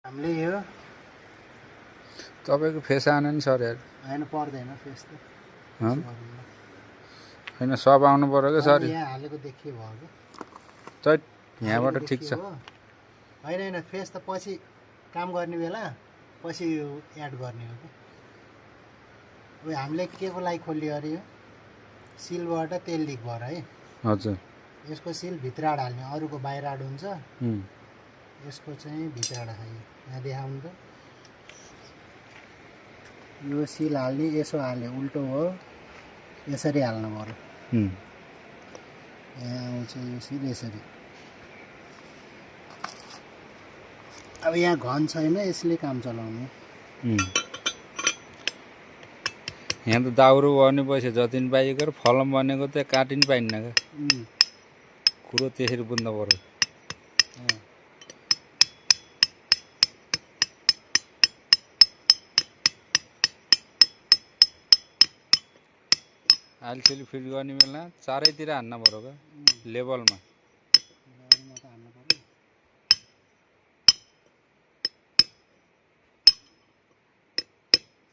हामीले यो तपाईको फेस आएन नि सर यार हैन पर्दैन फेस त हैन सब आउनु पर्यो के सर यहाँ हालेको देखियो भयो के चैट यहाँबाट ठिक छ हैन हैन फेस त पछि काम गर्ने बेला पछि एड गर्ने हो के ओ हामीले के को लागि खोल्यो अरे यो सिलबाट तेल लिक भएर है हजुर यसको सिल भित्रबाट हाल्ने अरूको बाहिरबाट हुन्छ यसको चाहिँ भित्रबाट हाल्ने यहाँ देखाउनु त यो सिल हाल्ने यसो हाल्ने उल्टो हो यसरी हाल्नु पर्यो यहाँ आउँछ यो सिल यसरी अब यहाँ घन छैन यसले काम चलाउने यहाँ त दाउरो बनेपछि जति पनि पाइएको र फलम बनेको त काटिन पाइन्न क्या कुरो त्यसरी बुझ्नु पर्यो आइलसेल फिट गर्ने बेला चारैतिर हान्न पर्यो क्या लेभलमा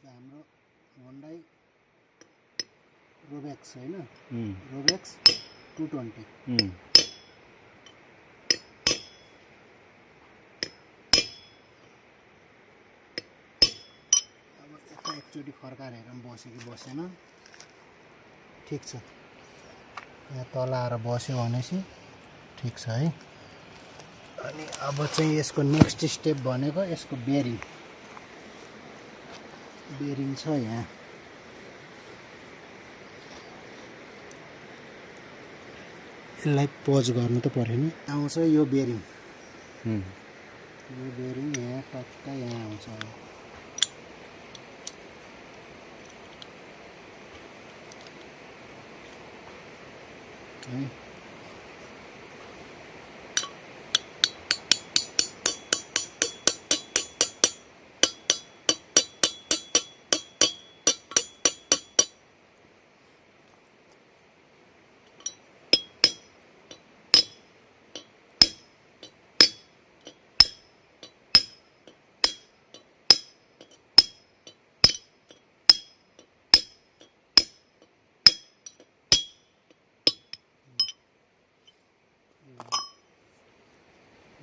हाम्रो होन्डाई रोबेक्स हैन रोबेक्स 220 अब एकचोटि फर्काएर हेरौँ बस्यो कि बसेन ठिक छ यहाँ तल आएर बस्यो भनेपछि ठिक छ है अनि अब चाहिँ यसको नेक्स्ट स्टेप भनेको यसको बेरिङ छ यहाँ यसलाई पोज गर्नु त परेन आउँछ यो बेरिङ यहाँ टक्क यहाँ आउँछ है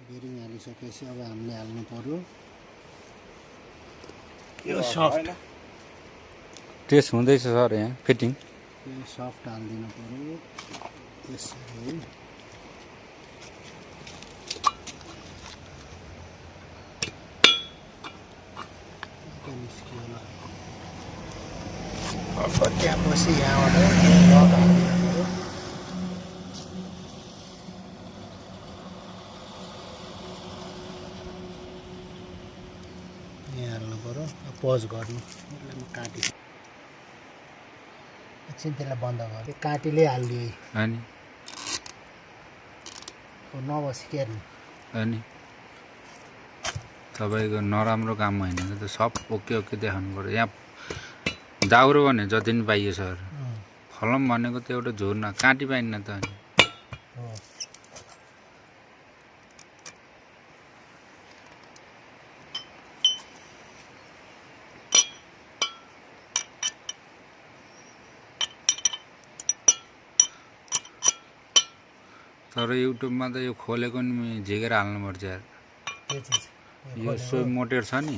बेरिङ हालिसकेपछि अब हामीले हाल्नु पर्यो यो सफ्ट टेस्ट हुँदैछ सर यहाँ फिटिङ यो सफ्ट हालिदिनु पर्यो यसरी अब त्यहाँपछि यहाँबाट रड हालिदिनु पर्यो यहाँ हाल्नु पर्यो पज गर्नु यसलाई म काटी एकछिन त्यसलाई बन्द गरेँ काटीले हालिदियो अनि नबसी केर्नु अनि तपाईँको नराम्रो काम होइन त सब ओके देखाउनु पर्यो यहाँ दाउरो भने जति पनि पाइयो सर फलम भनेको त एउटा झोर्ना काटी पाइन्न त अनि तर युट्युबमा त यो खोलेको नि झिकेर हाल्नुपर्छ यार यो सोही मोटेर छ नि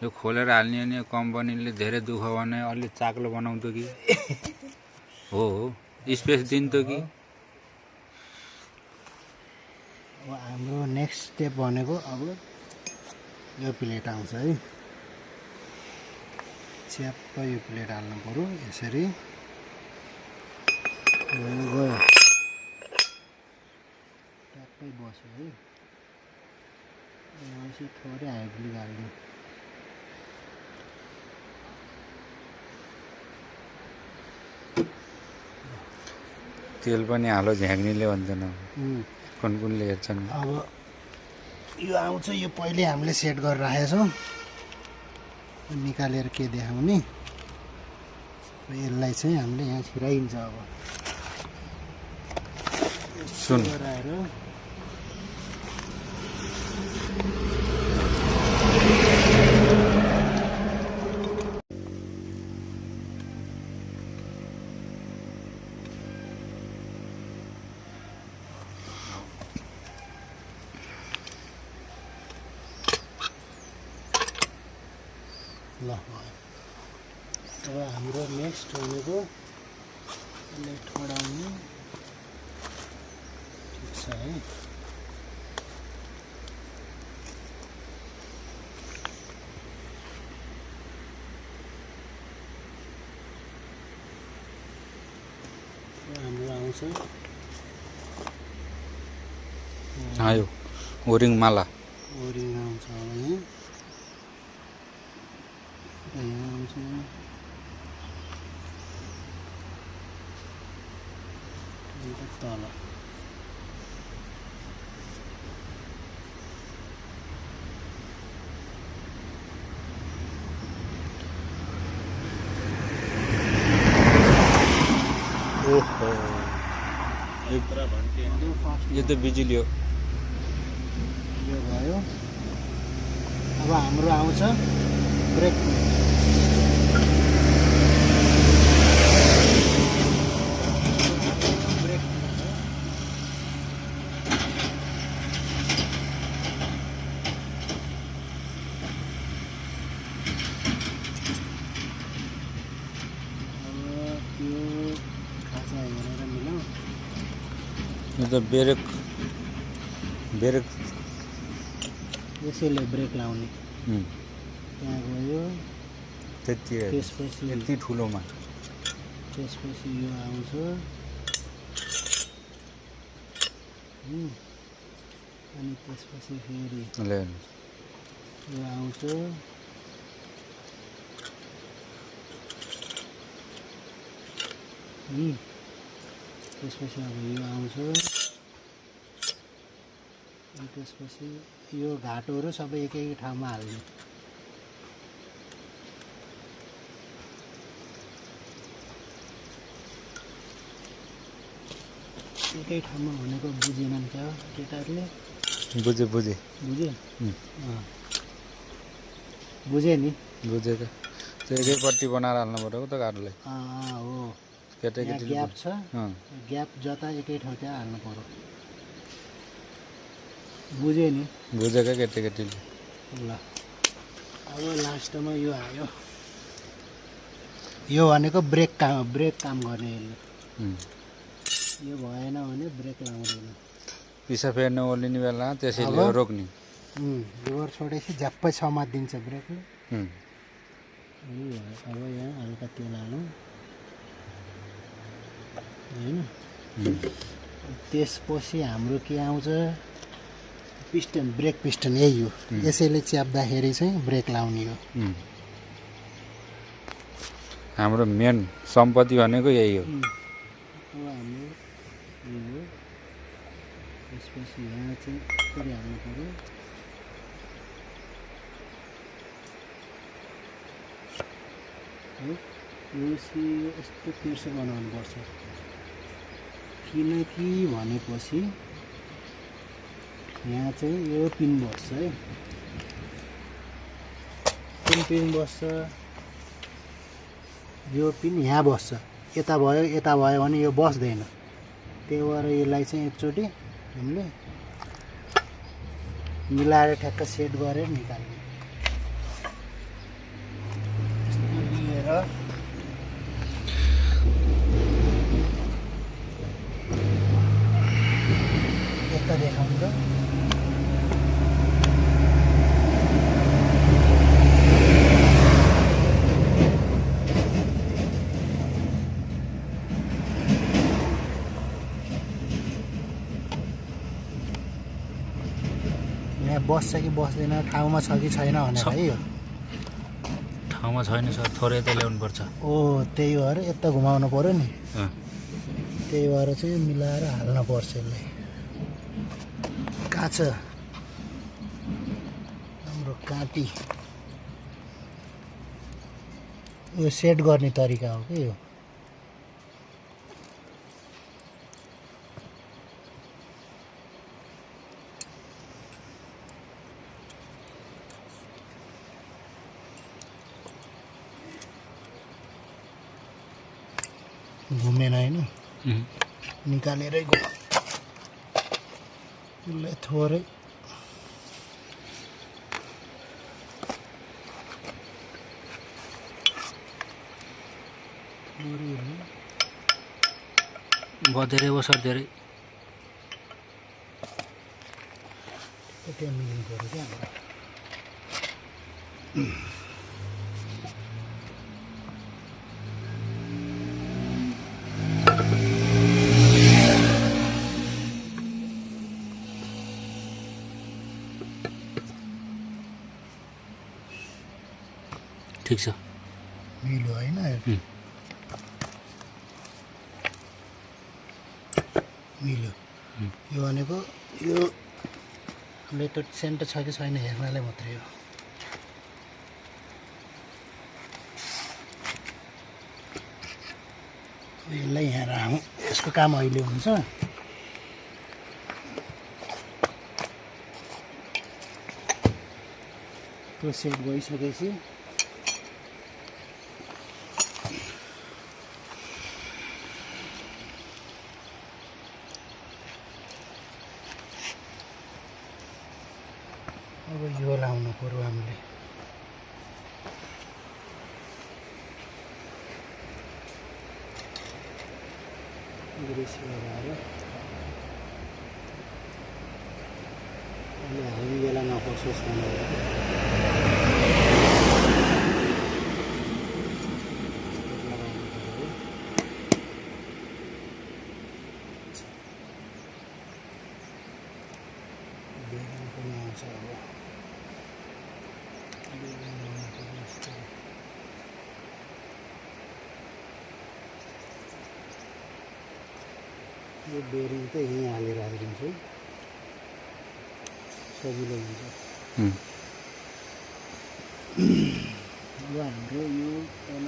यो खोलेर हाल्ने भने कम्पनीले धेरै दुःख भने अलि चाक्लो बनाउँथ्यो कि हो स्पेस दिन्थ्यो कि अब हाम्रो नेक्स्ट स्टेप भनेको अब यो प्लेट आउँछ है च्याप्प यो प्लेट हाल्नु पर्यो यसरी गयो ट्याप्पै बस्यो है यसो थोरै हाइब्रिड हालिदिउँ तेल पनि हालो झ्याग्नीले भन्छन् कुन कुनले हेर्छन् अब यो आउँछ यो पहिले हामीले सेट गरेर राखेका छौँ निकालेर के देखाउने यसलाई चाहिँ हामीले यहाँ छिराइन्छ अब सुन गराएर ल अब हाम्रो नेक्स्ट भनेको यसलाई ठडाउने ठिक छ है। हाम्रो आउँछ आयो ओरिङ माला ओरिङ आउँछ अब यहाँ आउँछ तल ओहो यो त बिजुली हो। यो भयो। अब हाम्रो आउँछ ब्रेक यो त ब्रेक यसैले ब्रेक लाउने त्यहाँ गयो। त्यसपछि यति ठुलोमा त्यसपछि यो आउँछ अनि त्यसपछि फेरि यो आउँछ त्यसपछि अब यो आउँछ अनि त्यसपछि यो घाटोहरू सबै एकै ठाउँमा हाल्ने। एकै ठाउँमा भनेको बुझेनन् क्या केटाहरूले? बुझे बुझे बुझे नि बुझेको त्यो एकैपट्टि बनाएर हाल्नु पऱ्यो त गाडीलाई। हो केटाकेटी ग्याप छ ग्याप जता एकै ठाउँ त्यहाँ हाल्नु पर्यो। बुझे नि बुझेको केटाकेटीले। ल अब लास्टमा यो आयो। यो भनेको ब्रेक काम गर्ने यसले। यो भएन भने ब्रेक लाउँदैन। पिसा फेर्नु ओर्लिने बेला त्यसैले रोक्ने। लिभर छोडेपछि झ्याप्पै समातिदिन्छ ब्रेकले। अब यहाँ हल्का तेल हालौँ होइन। त्यसपछि हाम्रो के आउँछ पिस्टन ब्रेक पिस्टन यही हो। यसैले च्याप्दाखेरि चाहिँ ब्रेक लाउने हो। हाम्रो मेन सम्पत्ति भनेको यही हो। अब हाम्रो यो हो। त्यसपछि यहाँ चाहिँ यसरी हाल्नु पऱ्यो। यो यस्तो तेर्सो बनाउनुपर्छ किनकि भनेपछि यहाँ चाहिँ यो पिन बस्छ है। कुन पिन बस्छ? यो पिन यहाँ बस्छ। यता भयो भने यो बस्दैन। त्यही भएर यसलाई चाहिँ एकचोटि हामीले मिलाएर ठ्याक्क सेट गरेर निकाल्ने। लिएर यता देखाउनु त। यहाँ बस्छ कि बस्दैन ठाउँमा छ कि छैन भनेर है। यो ठाउँमा छैन सर थोरै यता ल्याउनुपर्छ। त्यही भएर यता घुमाउनु पर्यो नि। त्यही भएर चाहिँ मिलाएर हाल्नु पर्छ यसलाई। काँच हाम्रो काँटी यो सेट गर्ने तरिका हो कि यो। घुमेन होइन निकालेरै गयो। यसलाई थोरै धेरै बसर धेरै त्यहाँ मिल्नु पऱ्यो क्या हाम्रो ठिक छ मिल्यो होइन मिल्यो यो भनेको यो हामीले त्यो सेन्टर छ कि छैन हेर्नलाई मात्रै हो यसलाई यहाँ राखौँ यसको काम अहिले हुन्छ त्यो सेट भइसकेपछि अब यो लाउनु पर्यो हामीले ग्रेस लगाएर अहिले हामी बेला नपर्छोस् भनेर बेरिङ पनि आउँछ अब यो बेरिङ त यहीँ हालेर हालिदिन्छु सजिलो हुन्छ यो हाम्रो यो तल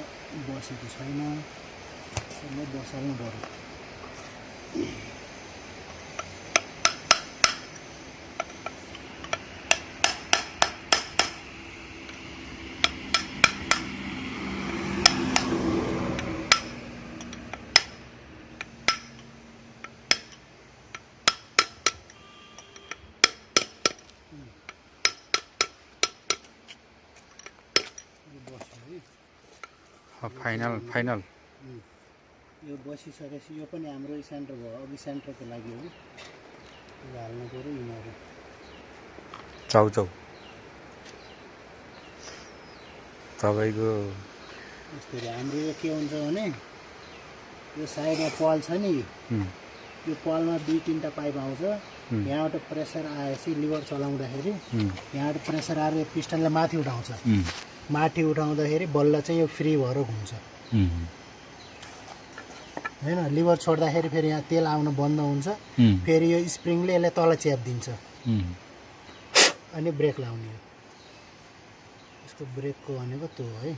बसेको छैन यसलाई बसाल्नु पर्यो फाइनल यो बसिसकेपछि यो पनि हाम्रो सेन्टर भयो अघि सेन्टरको लागि हो यो हाल्नु पऱ्यो यिनीहरू चाउचाउ तपाईँको यस्तरी हाम्रो यो के हुन्छ भने यो साइडमा पल छ नि यो पलमा 2-3टा पाइप आउँछ यहाँबाट प्रेसर आएपछि लिभर चलाउँदाखेरि यहाँबाट प्रेसर आएर यो पिस्टनलाई माथि उठाउँछ माथि उठाउँदाखेरि बल्ल चाहिँ यो फ्री भएर घुम्छ होइन लिभर छोड्दाखेरि फेरि यहाँ तेल आउन बन्द हुन्छ फेरि यो स्प्रिङले यसलाई तल च्यापिदिन्छ अनि ब्रेक लाउने हो यसको ब्रेकको भनेको त्यो हो है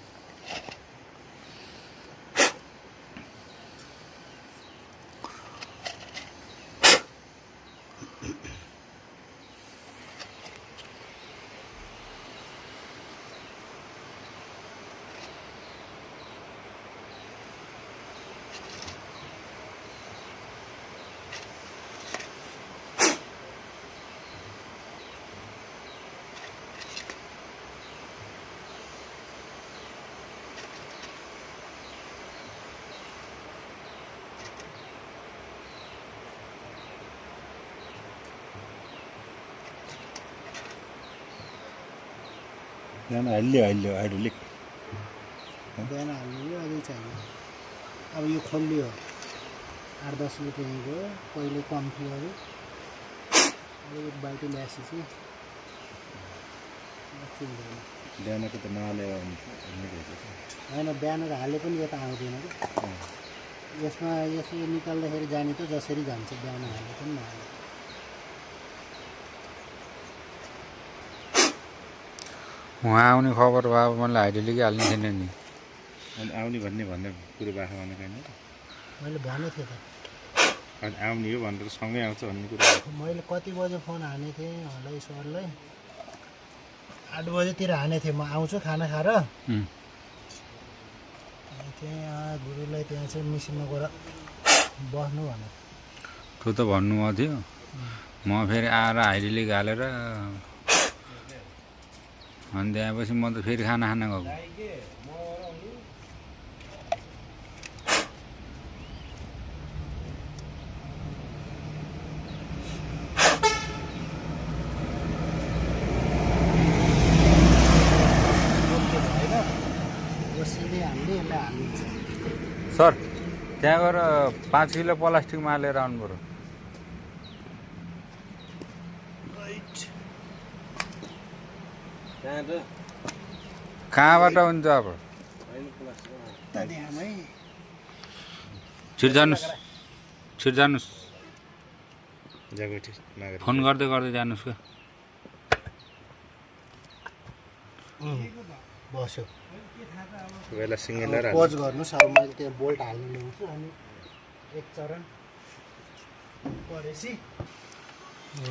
बिहान हाल्यो हाइड्रोलिक बिहान हाल्नु अझै चाहियो अब यो खोलियो 8-10 लिटर गयो पहिले कम थियो अरे अब एक बाल्टी ल्याएपछि चुल्दैन बिहानको त नहालेर होइन बिहान हाले पनि यता आउँदैन कि यसमा यसो निकाल्दाखेरि जाने त जसरी जान्छ बिहान हाले पनि नहाले उहाँ आउने खबर भयो मलाई हाइड्रोलिकै हाल्ने थिएन नि अनि आउने भन्ने कुरो बाखा भनेको होइन मैले भनेको थिएँ त अनि आउने हो भनेर सँगै आउँछ भन्ने कुरा मैले कति बजे फोन हानेको थिएँ हलै सरलाई 8 बजेतिर हानेको थिएँ म आउँछु खाना खाएर त्यहाँ गुरुलाई त्यहाँ चाहिँ मिसिनमा गएर बस्नु भने त्यो त भन्नुभएको थियो म फेरि आएर हाइड्रोलिक हालेर अनि त्यहाँपछि म त फेरि खाना खान गएको सर त्यहाँ गएर 5 किलो प्लास्टिकमा हालेर आउनु पर्यो। कहाँबाट हुन्छ अब? छिट जानुहोस्, छिट जानुहोस्, फोन गर्दै गर्दै जानुहोस् क्या। बस्यो बेला सिङ्गेलर पज गर्नुहोस्। अब मैले त्यहाँ बोल्ट हाल्नु ल्याउँछु अनि एक चरण परेपछि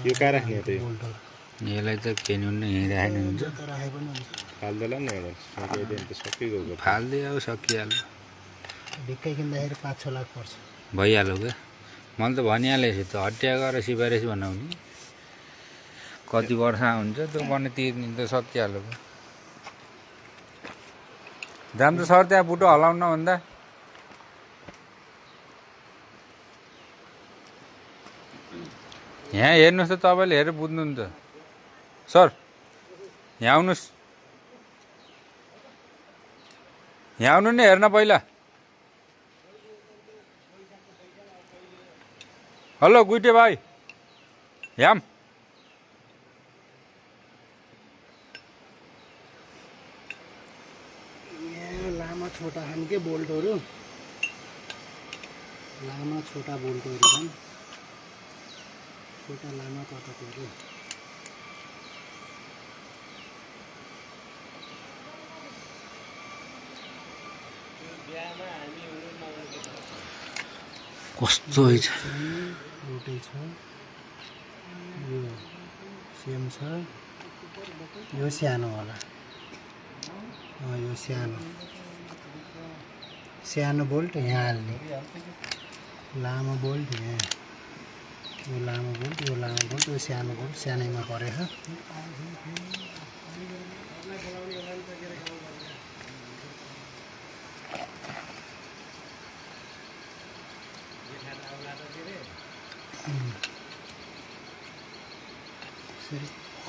यो कहाँ राख्ने त? यो बोल्टहरू यसलाई त केही हुन्न, यहीँ राख्ने हुन्छ। राखे पनि हुन्छ। फाल्दैला नि एउटा सकिदियो त सकिगयो। फालिदियो अब सकिहाल्यो, ढिक्कै किन्दाखेरि 5-6 लाख पर्छ। भइहाल्यो क्या। मैले त भनिहालेको छु त, हटिया गएर सिफारिस बनाउने कति वर्ष हुन्छ त्यो पनि तिर्ने त सकिहाल्यो क्या। जान्छ सर त्यहाँ बुटो हलाउन भन्दा यहाँ हेर्नुहोस् त, तपाईँले हेरेर बुझ्नुहुन्छ सर। यहाँ आउनुहोस्, यहाँ आउनु नि हेर्न पहिला। हेलो गुइटे भाइ, यहाँ लामा छोटा छन् के बोल्टहरू, लामा छोटा बोल्टहरू छन्। छोटा लामा कताकोहरू कस्तो छ, एउटै छ। यो सेम छ, यो सानो होला। यो सानो सानो बोल्ट यहाँ हाल्ने, लामो बोल्ट यहाँ, यो लामो बोल्ट, यो लामो बोल्ट, यो सानो बोल्ट सानैमा परेछ।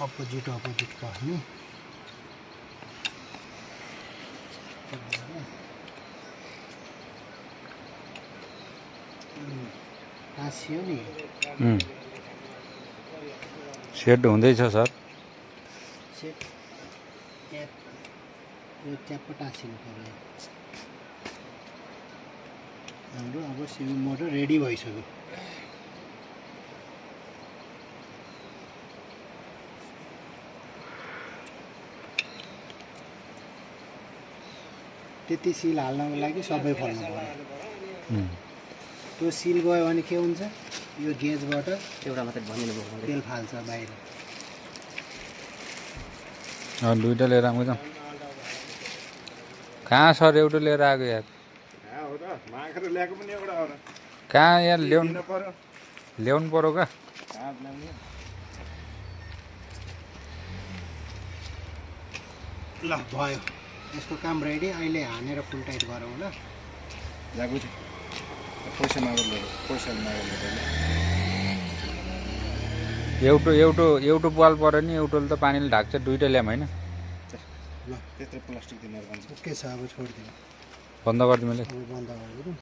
अपोजिट अपोजिट पर्ने टाँसियो नि। सेट हुँदैछ सर। सेट यो च्याप्प टाँसिनु पर्यो। हाम्रो अब सिमी मोटर रेडी भइसक्यो। त्यति सिल हाल्नको लागि सबै खोल्नु पर्यो। त्यो सिल गयो भने के हुन्छ, यो गेजबाट एउटा मात्रै भनिनु भयो, तेल फाल्छ बाहिर। दुइटा लिएर आएको जाउँ। कहाँ सर एउटा लिएर आएको यार? कहाँ यार ल्याउनु पर्यो क्या? ल भयो, यसको काम रेडी। अहिले हानेर फुल टाइट गरौँ ल। एउटा पाल पऱ्यो नि, एउटोले त पानीले ढाक्छ। दुइटा ल्याऊँ होइन? ल त्यत्रो प्लास्टिक दिनु ओके छ, अब छोडिदिनु। बन्द गरिदिउँ मैले। अब बन्द गरिदिनु।